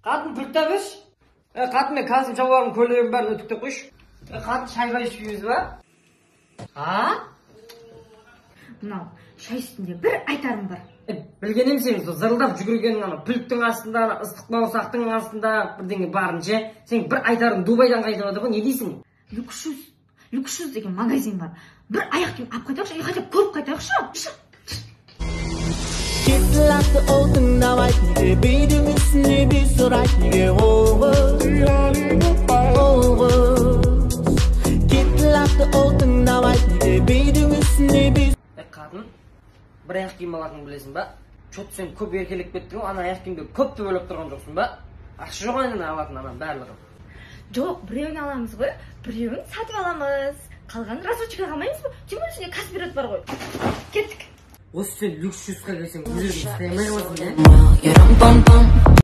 Qатын pulta biz. Qатын men kasım çavarım köleyim bәрін өтікте қойшы. Qатын шайға ішіп жейміз ба? Мынау шай үстінде бір айтарым бар. Білген емсің, зырылдап жүгіргенің ана бүліктің астында, ыстық бауырсақтың астында бірдеңе барынша, сен бір айтарың Дубайдан қайтып отыр ғой, не дейсің? Люкшуз деген магазин бар. Bir ayak kiyim alып қайтайықшы, қайтып көріп қайтайықшы. Кетті отың давай, неге бейдің үстіне бей сұрайт, неге оғыз. Кетті отың давай, неге бейдің үстіне бей. Қатын, бір аяқ киім алатынын білесің ба? Чот сен көп еркелік беттің, ана аяқ киімді көп төлеп тұрған жоқсың ба? Ақша жоқ айнын алатын анан барлығы. Жоқ, біреуін аламыз ғой, біреуін сатып аламыз. Қалғанын разочкаға алмаймыз ба? Тем более сенде каспират бар ғой. Кеттік. Осы сен люкс жүзға келсең, өзірдің істей алмай қаласың,